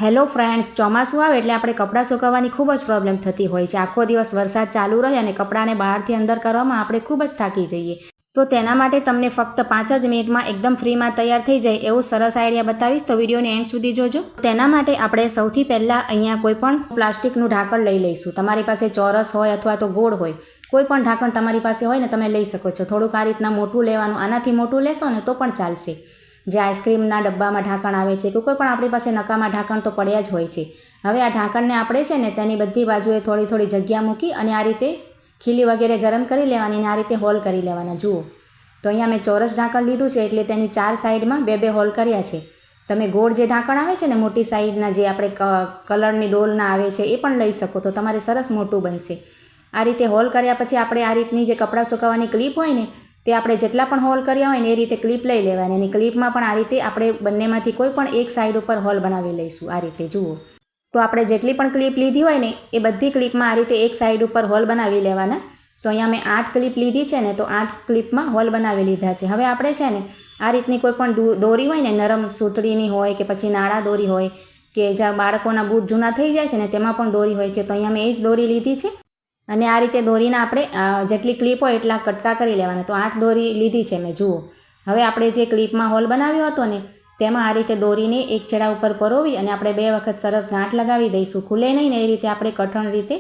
Hello friends, ચોમાસું આવે એટલે આપણે કપડાં સુકવવાની ખૂબ જ પ્રોબ્લેમ થતી હોય છે. આખો દિવસ વરસાદ ચાલુ રહે અને કપડાને બહારથી અંદર કરવામાં આપણે ખૂબ જ થાકી જઈએ. તો તેના માટે તમને ફક્ત 5 જ મિનિટમાં એકદમ ફ્રીમાં તૈયાર થઈ જાય એવું સરસ આઈડિયા બતાવીશ. તો વિડીયોને એન્ડ સુધી જોજો. તેના માટે આપણે સૌથી પહેલાં અહીંયા કોઈ પણ પ્લાસ્ટિકનું ઢાંકણ લઈ લઈશું. તમારી પાસે ચોરસ હોય અથવા તો ગોળ હોય, કોઈ પણ ઢાંકણ તમારી પાસે હોય ને તમે લઈ શકો છો. થોડુંક આ રીતના મોટું લેવાનું. આનાથી મોટું લેશો ને તો પણ ચાલશે. જે આઈસ્ક્રીમના ડબ્બામાં ઢાંકણ આવે છે કે કોઈ પણ આપણી પાસે નકામા ઢાંકણ તો પડ્યા જ હોય છે. હવે આ ઢાંકણને આપણે છે ને તેની બધી બાજુએ થોડી થોડી જગ્યા મૂકી અને આ રીતે ખીલી વગેરે ગરમ કરી લેવાની અને આ રીતે હોલ કરી લેવાના. જુઓ તો અહીંયા મેં ચોરસ ઢાંકણ લીધું છે એટલે તેની 4 સાઈડમાં 2 હોલ કર્યા છે. તમે ગોળ જે ઢાંકણ આવે છે ને મોટી સાઈઝના, જે આપણે કલરની ડોલના આવે છે, એ પણ લઈ શકો તો તમારે સરસ મોટું બનશે. આ રીતે હોલ કર્યા પછી આપણે આ રીતની જે કપડાં સુકવવાની ક્લિપ હોય ને તે આપણે જેટલા પણ હોલ કર્યા હોય ને એ રીતે ક્લિપ લઈ લેવાની અને ક્લિપમાં પણ આ રીતે આપણે બંનેમાંથી કોઈ પણ એક સાઈડ ઉપર હોલ બનાવી લઈશું. આ રીતે જુઓ તો આપણે જેટલી પણ ક્લિપ લીધી હોય ને એ બધી ક્લિપમાં આ રીતે એક સાઈડ ઉપર હોલ બનાવી લેવાના. તો અહીંયા મેં 8 ક્લિપ લીધી છે ને, તો 8 ક્લિપમાં હોલ બનાવી લીધા છે. હવે આપણે છે ને આ રીતની કોઈ પણ દોરી હોય ને, નરમ સૂતળીની હોય કે પછી નાળા દોરી હોય કે જ્યાં બાળકોના બૂટ જૂના થઈ જાય છે ને તેમાં પણ દોરી હોય છે, તો અહીંયા મેં એ જ દોરી લીધી છે. અને આ રીતે દોરીના આપણે જેટલી ક્લિપ હોય એટલા કટકા કરી લેવાના. તો 8 દોરી લીધી છે મેં. જુઓ હવે આપણે જે ક્લિપમાં હોલ બનાવ્યો હતો ને તેમાં આ રીતે દોરીને એક છેડા ઉપર પરોવી અને આપણે 2 વખત સરસ ગાંઠ લગાવી દઈશું. ખુલે નહીં ને એ રીતે આપણે કઠણ રીતે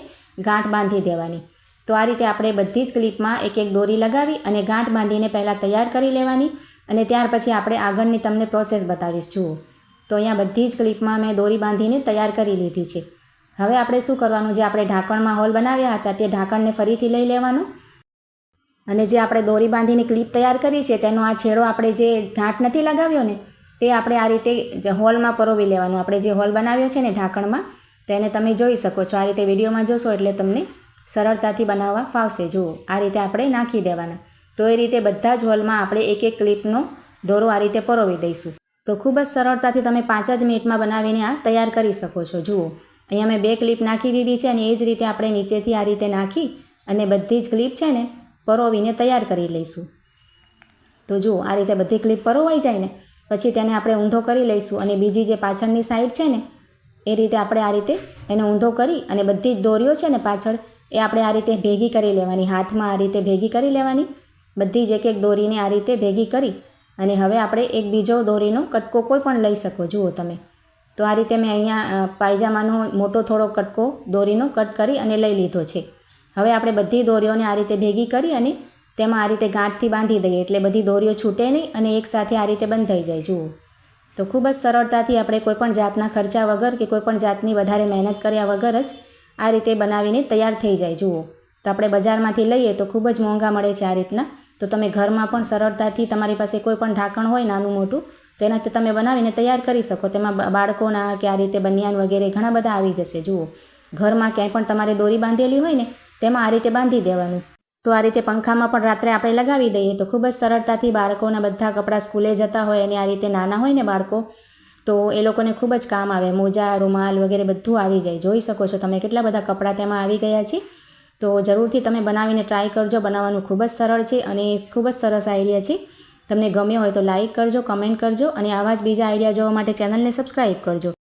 ગાંઠ બાંધી દેવાની. તો આ રીતે આપણે બધી જ ક્લિપમાં એક એક દોરી લગાવી અને ગાંઠ બાંધીને પહેલાં તૈયાર કરી લેવાની અને ત્યાર પછી આપણે આગળની તમને પ્રોસેસ બતાવીશ. જુઓ તો અહીંયા બધી જ ક્લિપમાં મેં દોરી બાંધીને તૈયાર કરી લીધી છે. હવે આપણે શું કરવાનું, જે આપણે ઢાંકણમાં હોલ બનાવ્યા હતા તે ઢાંકણને ફરીથી લઈ લેવાનું અને જે આપણે દોરી બાંધીને ક્લિપ તૈયાર કરી છે તેનો આ છેડો આપણે જે ગાંઠ નથી લગાવ્યો ને તે આપણે આ રીતે હોલમાં પરોવી લેવાનું. આપણે જે હોલ બનાવ્યો છે ને ઢાંકણમાં તેને તમે જોઈ શકો છો. આ રીતે વિડીયોમાં જોશો એટલે તમને સરળતાથી બનાવવા ફાવશે. જુઓ આ રીતે આપણે નાખી દેવાના. તો એ રીતે બધા જ હોલમાં આપણે એક એક ક્લિપનો દોરો આ રીતે પરોવી દઈશું. તો ખૂબ જ સરળતાથી તમે 5 જ મિનિટમાં બનાવીને આ તૈયાર કરી શકો છો. જુઓ અહીંયા મેં 2 ક્લિપ નાખી દીધી છે અને એ જ રીતે આપણે નીચેથી આ રીતે નાખી અને બધી જ ક્લિપ છે ને પરોવીને તૈયાર કરી લઈશું. તો જુઓ આ રીતે બધી ક્લિપ પરોવાઈ જાય ને પછી તેને આપણે ઊંધો કરી લઈશું અને બીજી જે પાછળની સાઈડ છે ને એ રીતે આપણે આ રીતે એને ઊંધો કરી અને બધી જ દોરીઓ છે ને પાછળ એ આપણે આ રીતે ભેગી કરી લેવાની. હાથમાં આ રીતે ભેગી કરી લેવાની. બધી જ એક એક દોરીને આ રીતે ભેગી કરી અને હવે આપણે એક બીજો દોરીનો કટકો કોઈ પણ લઈ શકો. જુઓ તમે તો આ રીતે મેં અહીંયા પાયજામાનો મોટો થોડો કટકો દોરીનો કટ કરી અને લઈ લીધો છે. હવે આપણે બધી દોરીઓને આ રીતે ભેગી કરી અને તેમાં આ રીતે ગાંઠથી બાંધી દઈએ એટલે બધી દોરીઓ છૂટે નહીં અને એકસાથે આ રીતે બંધાઈ જાય. જુઓ તો ખૂબ જ સરળતાથી આપણે કોઈપણ જાતના ખર્ચા વગર કે કોઈપણ જાતની વધારે મહેનત કર્યા વગર જ આ રીતે બનાવીને તૈયાર થઈ જાય. જુઓ તો આપણે બજારમાંથી લઈએ તો ખૂબ જ મોંઘા મળે છે આ રીતના. તો તમે ઘરમાં પણ સરળતાથી તમારી પાસે કોઈ પણ ઢાંકણ હોય નાનું મોટું તેનાથી તમે બનાવીને તૈયાર કરી શકો. તેમાં બાળકોના કે આ રીતે બનિયાન વગેરે ઘણા બધા આવી જશે. જુઓ ઘરમાં ક્યાંય પણ તમારે દોરી બાંધેલી હોય ને તેમાં આ રીતે બાંધી દેવાનું. તો આ રીતે પંખામાં પણ રાત્રે આપણે લગાવી દઈએ તો ખૂબ જ સરળતાથી બાળકોના બધા કપડાં સ્કૂલે જતા હોય અને આ રીતે નાના હોય ને બાળકો તો એ લોકોને ખૂબ જ કામ આવે. મોજા, રૂમાલ વગેરે બધું આવી જાય. જોઈ શકો છો તમે કેટલા બધા કપડાં તેમાં આવી ગયા છે. તો જરૂરથી તમે બનાવીને ટ્રાય કરજો. બનાવવાનું ખૂબ જ સરળ છે અને ખૂબ જ સરસ આઈડિયા છે. તમને ગમ્યો હોય તો લાઇક કરજો, કમેન્ટ કરજો અને આવા જ બીજા આઈડિયા જોવા માટે ચેનલને સબસ્ક્રાઈબ કરજો.